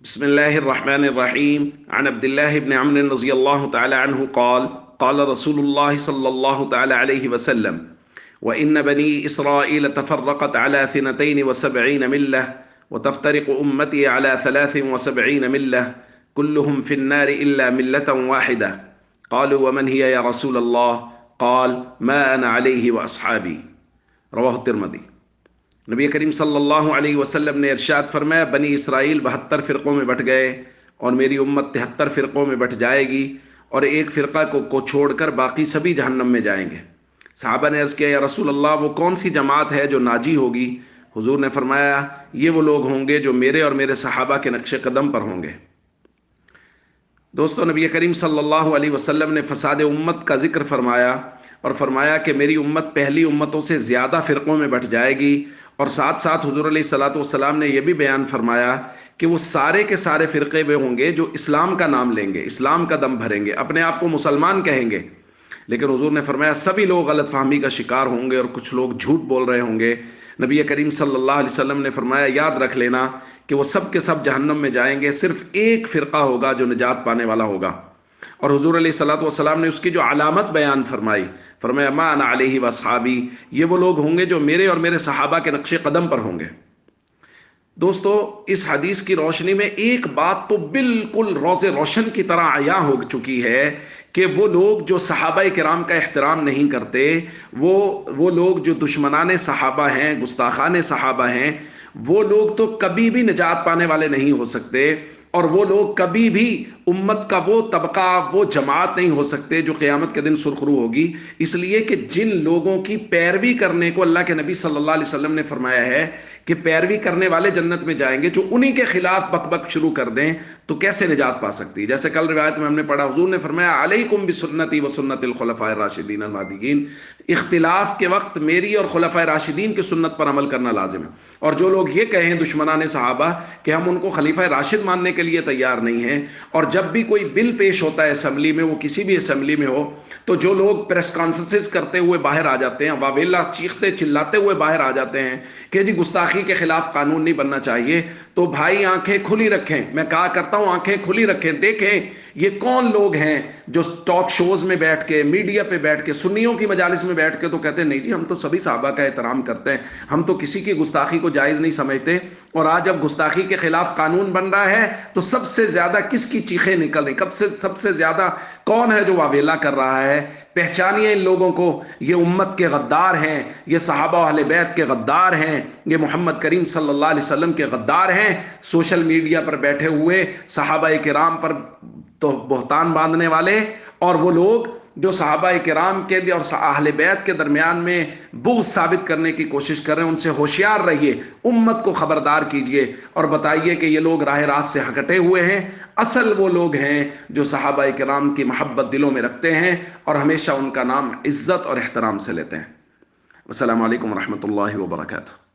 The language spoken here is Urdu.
بسم الله الرحمن الرحيم عن عبد الله بن عمرو رضي الله تعالى عنه قال قال رسول الله صلى الله تعالى عليه وسلم وإن بني إسرائيل تفرقت على 72 ملة وتفترق أمتي على 73 ملة كلهم في النار إلا ملة واحدة. قالوا ومن هي يا رسول الله؟ قال ما أنا عليه وأصحابي. رواه الترمذي۔ نبی کریم صلی اللہ علیہ وسلم نے ارشاد فرمایا، بنی اسرائیل 72 فرقوں میں بٹ گئے اور میری امت 73 فرقوں میں بٹ جائے گی، اور ایک فرقہ کو چھوڑ کر باقی سبھی جہنم میں جائیں گے۔ صحابہ نے عرض کیا یا رسول اللہ، وہ کون سی جماعت ہے جو ناجی ہوگی؟ حضور نے فرمایا یہ وہ لوگ ہوں گے جو میرے اور میرے صحابہ کے نقش قدم پر ہوں گے۔ دوستو، نبی کریم صلی اللہ علیہ وسلم نے فساد امت کا ذکر فرمایا اور فرمایا کہ میری امت پہلی امتوں سے زیادہ فرقوں میں بٹ جائے گی، اور ساتھ ساتھ حضور علیہ الصلوۃ والسلام نے یہ بھی بیان فرمایا کہ وہ سارے کے سارے فرقے وہ ہوں گے جو اسلام کا نام لیں گے، اسلام کا دم بھریں گے، اپنے آپ کو مسلمان کہیں گے، لیکن حضور نے فرمایا سبھی لوگ غلط فہمی کا شکار ہوں گے اور کچھ لوگ جھوٹ بول رہے ہوں گے۔ نبی کریم صلی اللہ علیہ وسلم نے فرمایا یاد رکھ لینا کہ وہ سب کے سب جہنم میں جائیں گے، صرف ایک فرقہ ہوگا جو نجات پانے والا ہوگا۔ اور حضور علیہ الصلوۃ والسلام نے اس کی جو علامت بیان فرمائی، فرمایا ما انا علیہ واصحابی، یہ وہ لوگ ہوں گے جو میرے اور میرے صحابہ کے نقش قدم پر ہوں گے۔ دوستو، اس حدیث کی روشنی میں ایک بات تو بالکل روز روشن کی طرح عیاں ہو چکی ہے کہ وہ لوگ جو صحابہ کرام کا احترام نہیں کرتے، وہ لوگ جو دشمنان صحابہ ہیں، گستاخان صحابہ ہیں، وہ لوگ تو کبھی بھی نجات پانے والے نہیں ہو سکتے، اور وہ لوگ کبھی بھی امت کا وہ طبقہ، وہ جماعت نہیں ہو سکتے جو قیامت کے دن سرخرو ہوگی، اس لیے کہ جن لوگوں کی پیروی کرنے کو اللہ کے نبی صلی اللہ علیہ وسلم نے فرمایا ہے کہ پیروی کرنے والے جنت میں جائیں گے، جو انہی کے خلاف بک بک شروع کر دیں تو کیسے نجات پا سکتی؟ جیسے کل روایت میں ہم نے پڑھا، حضور نے فرمایا علیکم بسنتی و سنت الخلفاء الراشدین المہدیین، اختلاف کے وقت میری اور خلفاء راشدین کی سنت پر عمل کرنا لازم ہے۔ اور جو لوگ یہ کہیں دشمنان صحابہ کہ ہم ان کو خلیفہ راشد ماننے کے لیے تیار نہیں ہیں، اور جب بھی کوئی بل پیش ہوتا ہے اسمبلی میں، وہ کسی بھی اسمبلی میں ہو، تو جو لوگ پریس کانفرنسز کرتے ہوئے باہر آ جاتے ہیں، واویلا چیختے چلاتے ہوئے باہر آ جاتے ہیں کہ جی گستاخی کے خلاف قانون نہیں بننا چاہیے، تو بھائی آنکھیں کھلی رکھیں، میں کہا کرتا ہوں آنکھیں کھلی رکھیں، دیکھیں یہ کون لوگ ہیں جو ٹاک شوز میں بیٹھ کے، میڈیا پہ بیٹھ کے، سنیوں کی مجالس میں بیٹھ کے تو کہتے ہیں نہیں جی ہم تو سبھی صحابہ کا احترام کرتے ہیں، ہم تو کسی کی گستاخی کو جائز نہیں سمجھتے، اور آج جب گستاخی کے خلاف قانون بن رہا ہے تو سب سے زیادہ کس کی چیخیں نکل رہی، سب سے زیادہ کون ہے جو واویلا کر رہا ہے؟ پہچانیے ان لوگوں کو، یہ امت کے غدار ہیں، یہ صحابہ اہل بیت کے غدار ہیں، یہ محمد کریم صلی اللہ علیہ وسلم کے غدار ہیں، سوشل میڈیا پر بیٹھے ہوئے صحابہ کرام پر تو بہتان باندھنے والے، اور وہ لوگ جو صحابہ کرام کے اور اہل بیت کے درمیان میں بغض ثابت کرنے کی کوشش کر رہے ہیں، ان سے ہوشیار رہیے، امت کو خبردار کیجئے اور بتائیے کہ یہ لوگ راہ راست سے ہٹے ہوئے ہیں۔ اصل وہ لوگ ہیں جو صحابہ کرام کی محبت دلوں میں رکھتے ہیں اور ہمیشہ ان کا نام عزت اور احترام سے لیتے ہیں۔ السلام علیکم ورحمۃ اللہ وبرکاتہ۔